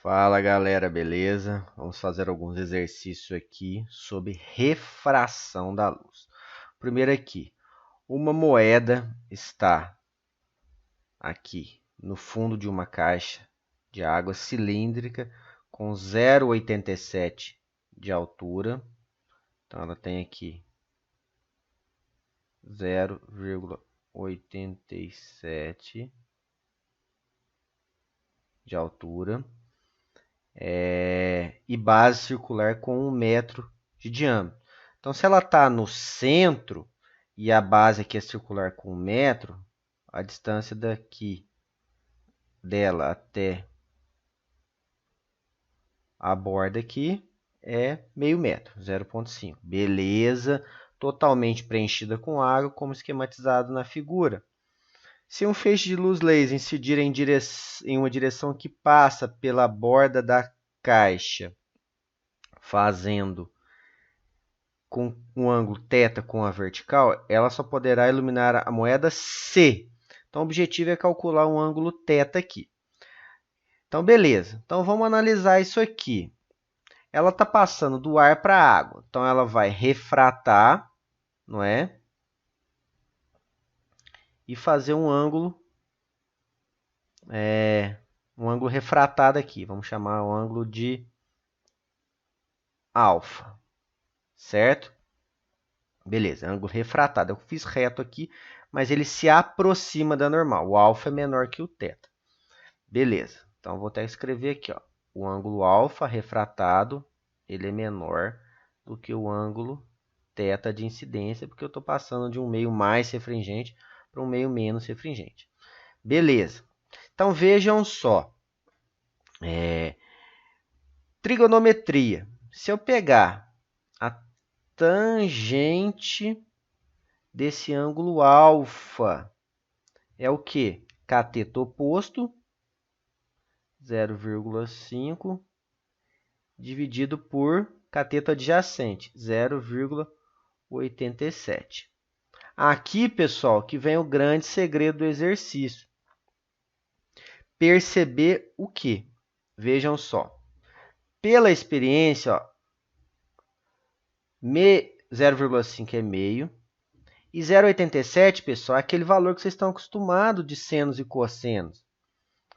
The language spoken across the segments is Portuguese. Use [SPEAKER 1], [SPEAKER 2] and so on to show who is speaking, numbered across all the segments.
[SPEAKER 1] Fala galera, beleza? Vamos fazer alguns exercícios aqui sobre refração da luz. Primeiro aqui, uma moeda está aqui no fundo de uma caixa de água cilíndrica com 0,87 de altura. Então ela tem aqui 0,87 de altura. E base circular com 1 metro de diâmetro. Então, se ela está no centro e a base aqui é circular com 1 metro, a distância daqui dela até a borda aqui é meio metro, 0,5. Beleza, totalmente preenchida com água, como esquematizado na figura. Se um feixe de luz laser incidir em uma direção que passa pela borda da caixa, fazendo com um ângulo θ com a vertical, ela só poderá iluminar a moeda C. Então, o objetivo é calcular um ângulo θ aqui. Então, beleza. Então, vamos analisar isso aqui. Ela está passando do ar para a água. Então, ela vai refratar, não é? E fazer um ângulo refratado aqui. Vamos chamar o ângulo de alfa, certo? Beleza, ângulo refratado. Eu fiz reto aqui, mas ele se aproxima da normal. O alfa é menor que o θ. Beleza, então vou até escrever aqui, ó. O ângulo alfa refratado, ele é menor do que o ângulo θ de incidência, porque eu estou passando de um meio mais refringente para um meio menos refringente. Beleza. Então, vejam só. Trigonometria. Se eu pegar a tangente desse ângulo alfa, é o quê? Cateto oposto, 0,5, dividido por cateto adjacente, 0,87. Aqui, pessoal, que vem o grande segredo do exercício. Perceber o quê? Vejam só. Pela experiência, 0,5 é meio. E 0,87, pessoal, é aquele valor que vocês estão acostumados de senos e cossenos.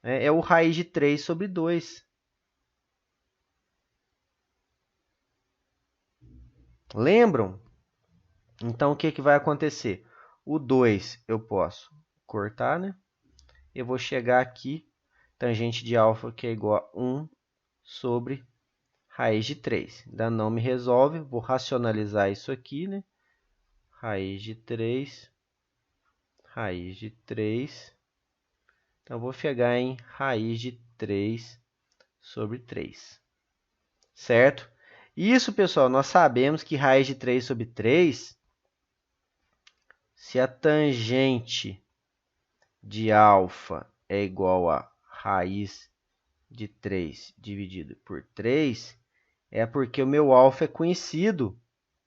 [SPEAKER 1] É o raiz de 3 sobre 2. Lembram? Então, o que vai acontecer? O 2 eu posso cortar, né? Eu vou chegar aqui, tangente de alfa, que é igual a 1 sobre raiz de 3. Ainda não me resolve, vou racionalizar isso aqui, né? Raiz de 3, raiz de 3. Então, eu vou chegar em raiz de 3 sobre 3. Certo? Isso, pessoal, nós sabemos que raiz de 3 sobre 3, se a tangente de alfa é igual a raiz de 3 dividido por 3, é porque o meu alfa é conhecido,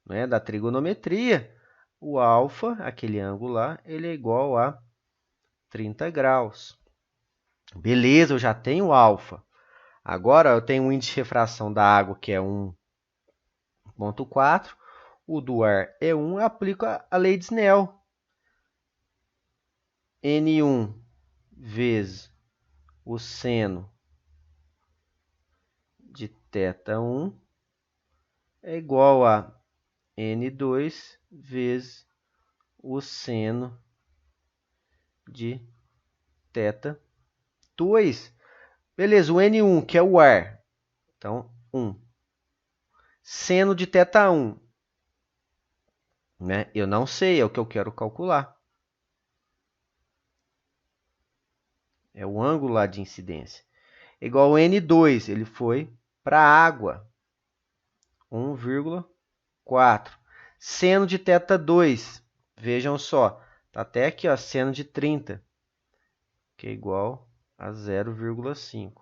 [SPEAKER 1] né, da trigonometria. O alfa, aquele ângulo lá, ele é igual a 30 graus. Beleza, eu já tenho alfa. Agora, eu tenho um índice de refração da água, que é 1,4. O do ar é 1. Eu aplico a lei de Snell. N1 vezes o seno de θ1 é igual a N2 vezes o seno de θ2. Beleza, o N1, que é o ar. Então, 1. Seno de θ1. Né? Eu não sei, é o que eu quero calcular. É o ângulo lá de incidência. Igual ao N2, ele foi para a água. 1,4. Seno de θ2. Vejam só, está até aqui, ó, seno de 30, que é igual a 0,5.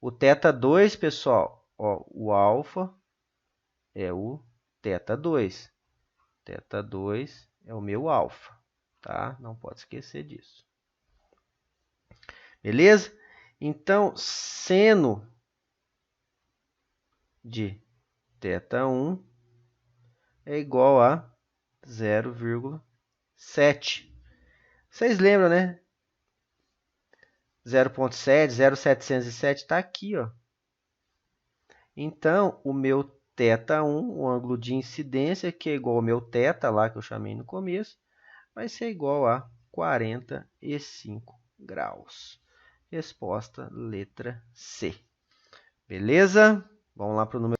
[SPEAKER 1] O θ2, pessoal, ó, o alfa é o θ2. θ2 é o meu alfa, tá? Não pode esquecer disso. Beleza? Então, seno de θ1 é igual a 0,7. Vocês lembram, né? 0,7, 0,707 está aqui, ó. Então, o meu θ1, o ângulo de incidência, que é igual ao meu θ, lá que eu chamei no começo, vai ser igual a 45 graus. Resposta letra C. Beleza? Vamos lá para o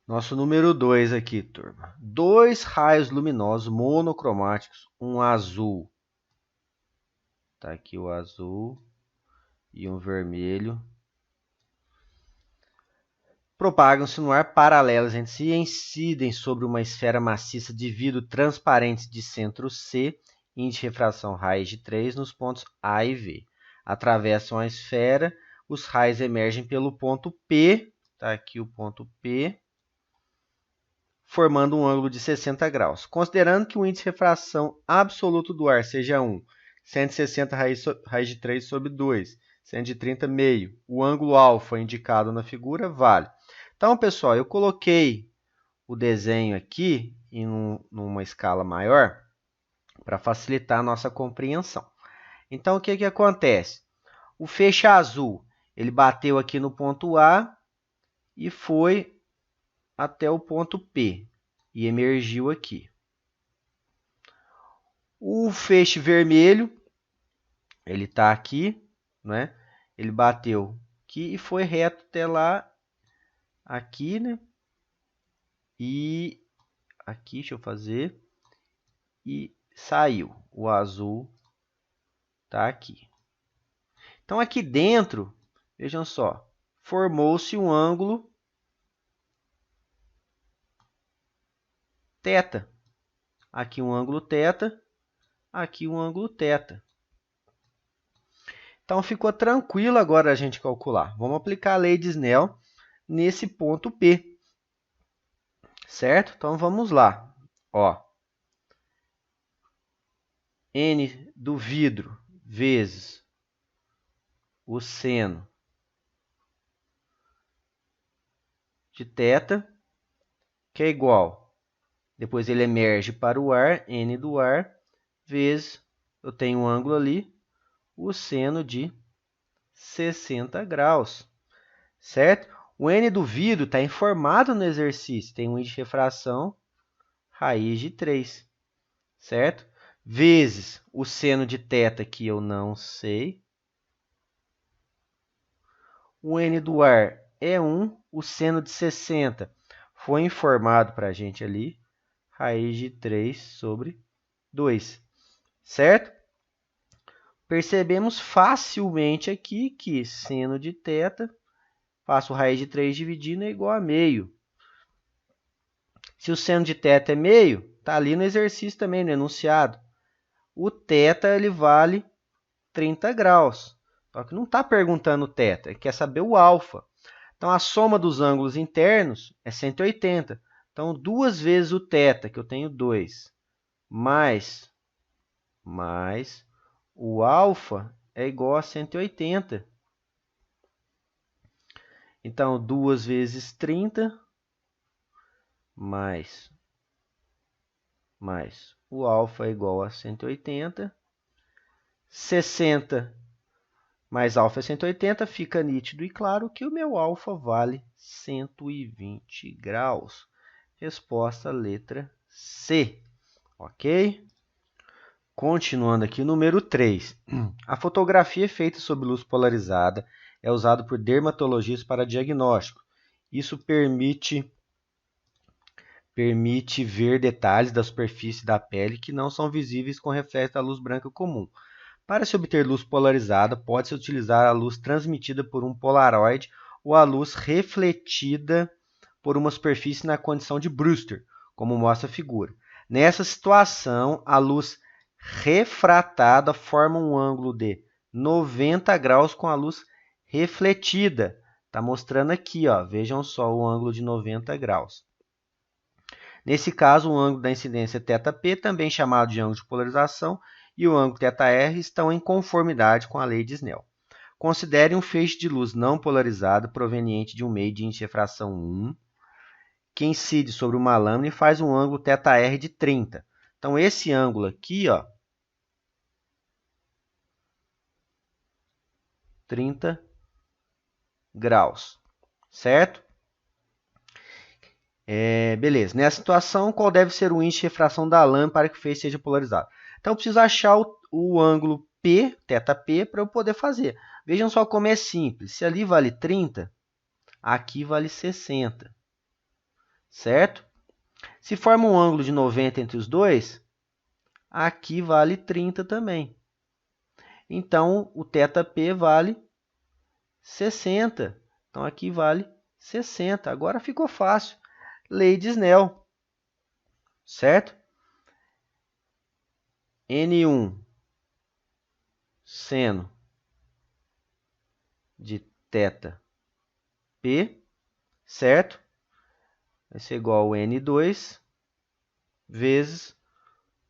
[SPEAKER 1] nosso número 2 aqui, turma. 2 raios luminosos monocromáticos, um azul. Tá aqui o azul e um vermelho. Propagam-se no ar paralelos entre si e incidem sobre uma esfera maciça de vidro transparente de centro C, índice de refração raios de 3 nos pontos A e V. Atravessam a esfera, os raios emergem pelo ponto P, tá aqui o ponto P, formando um ângulo de 60 graus. Considerando que o índice de refração absoluto do ar seja 1, 160 raiz de 3 sobre 2, 130 meio, o ângulo alfa indicado na figura vale. Então, pessoal, eu coloquei o desenho aqui em numa escala maior para facilitar a nossa compreensão. Então, o que acontece? O feixe azul, ele bateu aqui no ponto A e foi até o ponto P e emergiu aqui. O feixe vermelho, ele está aqui, né? Ele bateu aqui e foi reto até lá, aqui, né? E aqui, deixa eu fazer, e saiu. O azul está aqui. Então, aqui dentro, vejam só, formou-se um ângulo θ. Aqui um ângulo θ, aqui um ângulo θ. Então, ficou tranquilo agora a gente calcular. Vamos aplicar a lei de Snell nesse ponto P. Certo? Então, vamos lá. Ó, N do vidro vezes o seno de θ, que é igual. Depois ele emerge para o ar, N do ar, vezes, eu tenho um ângulo ali, o seno de 60 graus. Certo? O N do vidro está informado no exercício, tem um índice de refração, raiz de 3. Certo? Vezes o seno de θ, que eu não sei. O N do ar é 1, o seno de 60 foi informado para a gente ali, raiz de 3 sobre 2. Certo? Percebemos facilmente aqui que seno de θ, faço raiz de 3 dividindo, é igual a meio. Se o seno de θ é meio, está ali no exercício também, no enunciado. O θ ele vale 30 graus. Só que não está perguntando o θ, quer saber o alfa. Então, a soma dos ângulos internos é 180. Então, 2 vezes o θ, que eu tenho 2, mais o alfa é igual a 180. Então, 2 vezes 30 mais o alfa é igual a 180. 60 mais alfa é 180, fica nítido e claro que o meu alfa vale 120 graus. Resposta letra C. Ok? Continuando aqui, número 3. A fotografia feita sob luz polarizada é usada por dermatologistas para diagnóstico. Isso permite ver detalhes da superfície da pele que não são visíveis com reflexo da luz branca comum. Para se obter luz polarizada, pode-se utilizar a luz transmitida por um polaroid ou a luz refletida por uma superfície na condição de Brewster, como mostra a figura. Nessa situação, a luz refratada forma um ângulo de 90 graus com a luz refletida. Está mostrando aqui, ó, vejam só o ângulo de 90 graus. Nesse caso, o ângulo da incidência θP, também chamado de ângulo de polarização, e o ângulo θR estão em conformidade com a lei de Snell. Considere um feixe de luz não polarizado proveniente de um meio de índice de refração 1 que incide sobre uma lâmina e faz um ângulo θr de 30. Então, esse ângulo aqui, ó, 30 graus, certo? Beleza. Nessa situação, qual deve ser o índice de refração da lâmina para que o feixe seja polarizado? Então, eu preciso achar o ângulo P, θp, para eu poder fazer. Vejam só como é simples. Se ali vale 30, aqui vale 60, certo? Se forma um ângulo de 90 entre os dois, aqui vale 30 também. Então, o θp vale 60. Então, aqui vale 60. Agora ficou fácil. Lei de Snell, certo? N1 seno de θp, certo? Vai ser igual a N2 vezes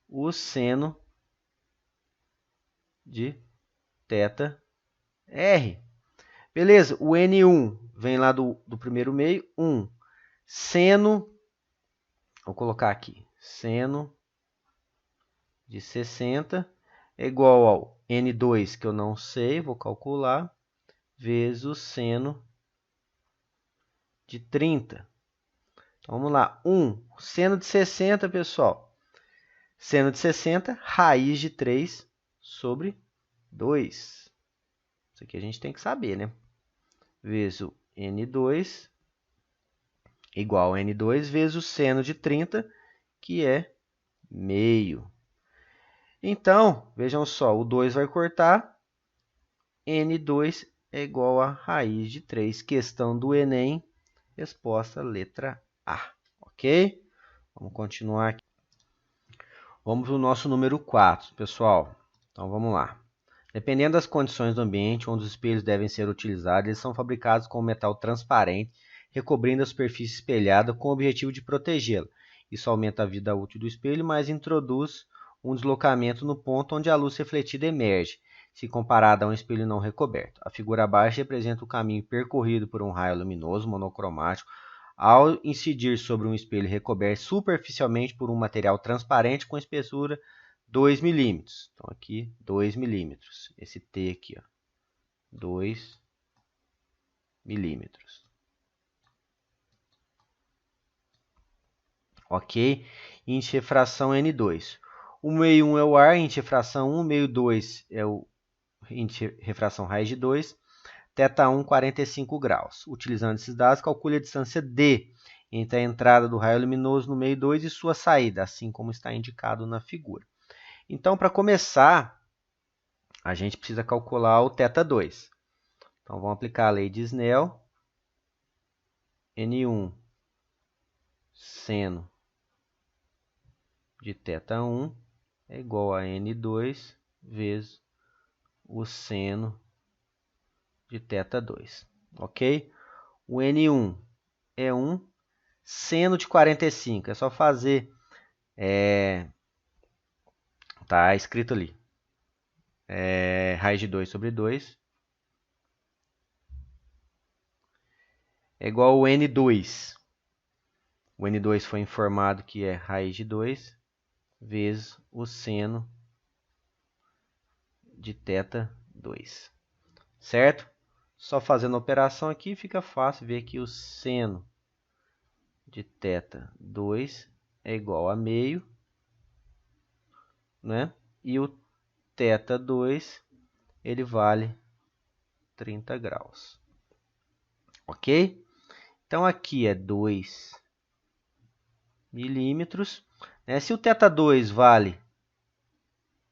[SPEAKER 1] o seno de θr. Beleza? O N1 vem lá do primeiro meio, 1. Seno, vou colocar aqui, seno de 60 é igual ao N2, que eu não sei, vou calcular, vezes o seno de 30. Então, vamos lá. 1, seno de 60, pessoal. Seno de 60, raiz de 3 sobre 2. Isso aqui a gente tem que saber, né? Vezes o N2 igual a N2 vezes o seno de 30, que é meio. Então, vejam só, o 2 vai cortar, N2 é igual a raiz de 3. Questão do Enem, resposta letra A. Ok? Vamos continuar aqui. Vamos para o nosso número 4, pessoal. Então, vamos lá. Dependendo das condições do ambiente onde os espelhos devem ser utilizados, eles são fabricados com metal transparente, recobrindo a superfície espelhada com o objetivo de protegê-la. Isso aumenta a vida útil do espelho, mas introduz um deslocamento no ponto onde a luz refletida emerge, se comparada a um espelho não recoberto. A figura abaixo representa o caminho percorrido por um raio luminoso monocromático ao incidir sobre um espelho recoberto superficialmente por um material transparente com espessura 2 milímetros. Então, aqui, 2 milímetros. Esse T aqui, ó, 2 milímetros. Ok? Índice de refração N2. O meio 1 é o ar, índice de refração 1. O meio 2 é o índice de refração raiz de 2. θ1, 45 graus. Utilizando esses dados, calcule a distância D entre a entrada do raio luminoso no meio 2 e sua saída, assim como está indicado na figura. Então, para começar, a gente precisa calcular o θ2. Então, vamos aplicar a lei de Snell. N1 seno de θ1 é igual a N2 vezes o seno de θ2. Ok? O N1 é 1. Seno de 45. É só fazer... Tá escrito ali. Raiz de 2 sobre 2. É igual ao N2. O N2 foi informado que é raiz de 2 vezes o seno de θ2. Certo? Só fazendo a operação aqui fica fácil ver que o seno de θ2 é igual a meio, né? E o θ2 ele vale 30 graus. Ok? Então, aqui é 2 milímetros. Né? Se o θ2 vale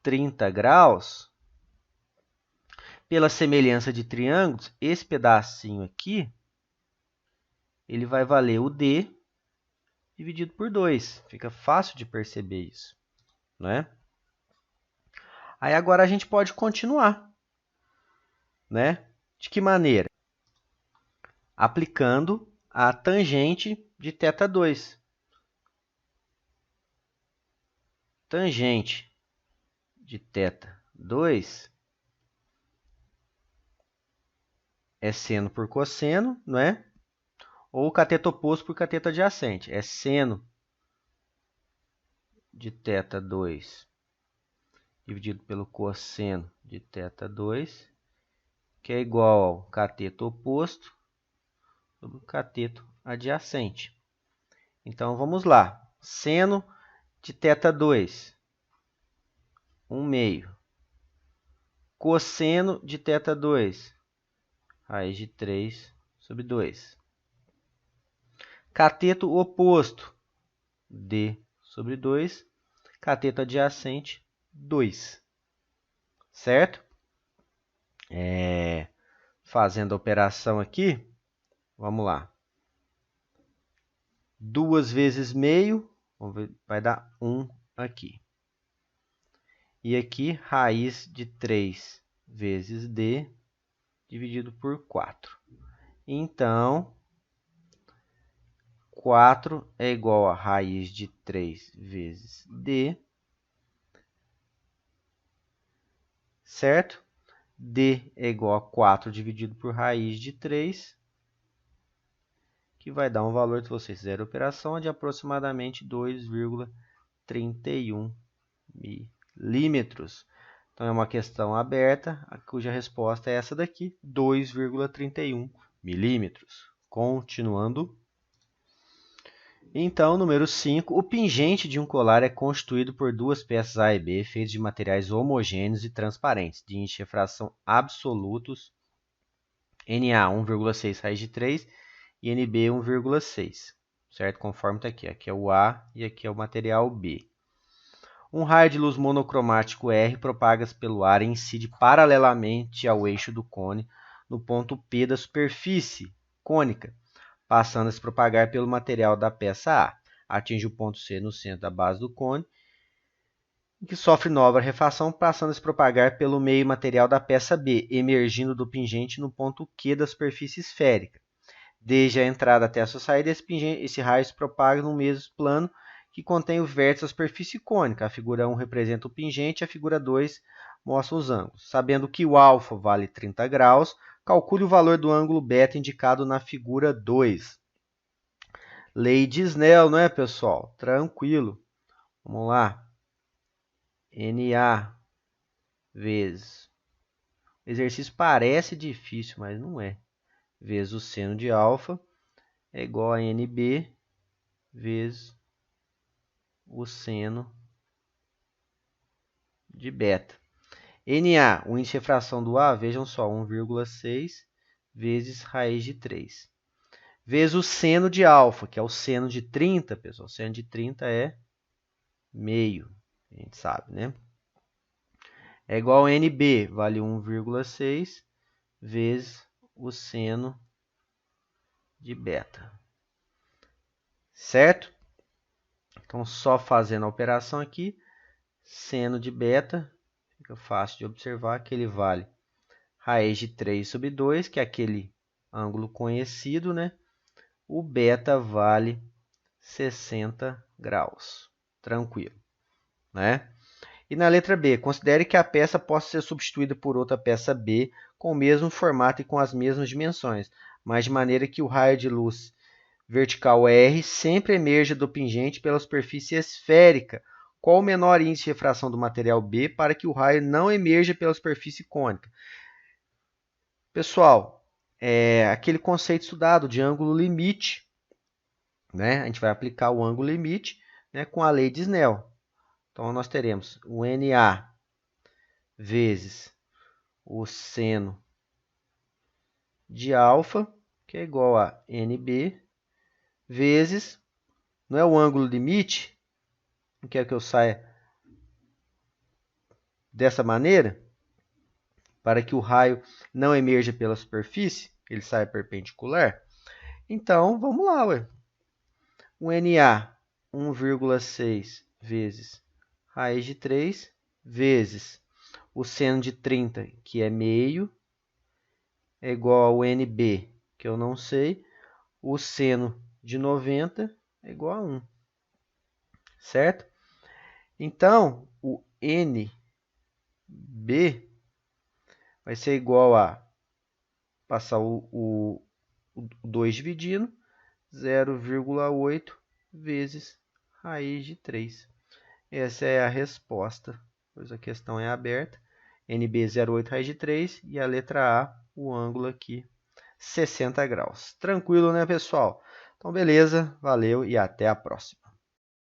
[SPEAKER 1] 30 graus, pela semelhança de triângulos, esse pedacinho aqui, ele vai valer o D dividido por 2. Fica fácil de perceber isso, né? Aí agora a gente pode continuar, né? De que maneira? Aplicando a tangente de θ2. Tangente de θ2 é seno por cosseno, não é? ou cateto oposto por cateto adjacente. É seno de θ2 dividido pelo cosseno de θ2, que é igual ao cateto oposto sobre o cateto adjacente. Então, vamos lá. Seno de θ2, 1/2. Cosseno de θ2, raiz de 3 sobre 2. Cateto oposto, d sobre 2. Cateto adjacente, 2. Certo? Fazendo a operação aqui, vamos lá. 2 vezes meio, vai dar 1 aqui. E aqui, raiz de 3 vezes d dividido por 4. Então, 4 é igual a raiz de 3 vezes d, certo? D é igual a 4 dividido por raiz de 3, que vai dar um valor, se vocês fizerem a operação, de aproximadamente 2,31 milímetros. Então, é uma questão aberta, cuja resposta é essa daqui, 2,31 milímetros. Continuando. Então, número 5, o pingente de um colar é constituído por duas peças A e B, feitas de materiais homogêneos e transparentes, de índice de refração absolutos, Na 1,6 raiz de 3 e NB 1,6, certo? Conforme está aqui. Aqui é o A e aqui é o material B. Um raio de luz monocromático R propaga-se pelo ar e incide paralelamente ao eixo do cone no ponto P da superfície cônica, passando a se propagar pelo material da peça A. Atinge o ponto C no centro da base do cone, que sofre nova refração, passando a se propagar pelo meio material da peça B, emergindo do pingente no ponto Q da superfície esférica. Desde a entrada até a sua saída, esse raio se propaga no mesmo plano que contém o vértice da superfície cônica. A figura 1 representa o pingente, a figura 2 mostra os ângulos. Sabendo que o alfa vale 30 graus, calcule o valor do ângulo beta indicado na figura 2. Lei de Snell, não é, pessoal? Tranquilo. Vamos lá. NA vezes... O exercício parece difícil, mas não é. Vezes o seno de alfa é igual a NB vezes o seno de beta. NA, o índice de refração do A, vejam só, 1,6 vezes raiz de 3. Vezes o seno de alfa, que é o seno de 30, pessoal. O seno de 30 é meio, a gente sabe, né? É igual a NB, vale 1,6 vezes o seno de beta. Certo? Então, só fazendo a operação aqui, seno de beta, fica fácil de observar que ele vale raiz de 3 sobre 2, que é aquele ângulo conhecido, né? O beta vale 60 graus. Tranquilo, né? E na letra B, considere que a peça possa ser substituída por outra peça B com o mesmo formato e com as mesmas dimensões, mas de maneira que o raio de luz vertical R sempre emerja do pingente pela superfície esférica. Qual o menor índice de refração do material B para que o raio não emerja pela superfície cônica? Pessoal, é aquele conceito estudado de ângulo limite, né? A gente vai aplicar o ângulo limite, né, com a lei de Snell. Então, nós teremos o NA vezes o seno de alfa, que é igual a NB, vezes, não é o ângulo limite, não quer que eu saia dessa maneira, para que o raio não emerja pela superfície, ele saia perpendicular. Então, vamos lá, ué. O NA, 1,6 vezes raiz de 3, vezes o seno de 30, que é meio, é igual ao NB, que eu não sei, o seno de 90 é igual a 1, certo? Então, o NB vai ser igual a passar o 2 dividindo, 0,8 vezes raiz de 3. Essa é a resposta, pois a questão é aberta. NB 0,8 raiz de 3 e a letra A, o ângulo aqui, 60 graus. Tranquilo, né, pessoal? Então, beleza, valeu e até a próxima.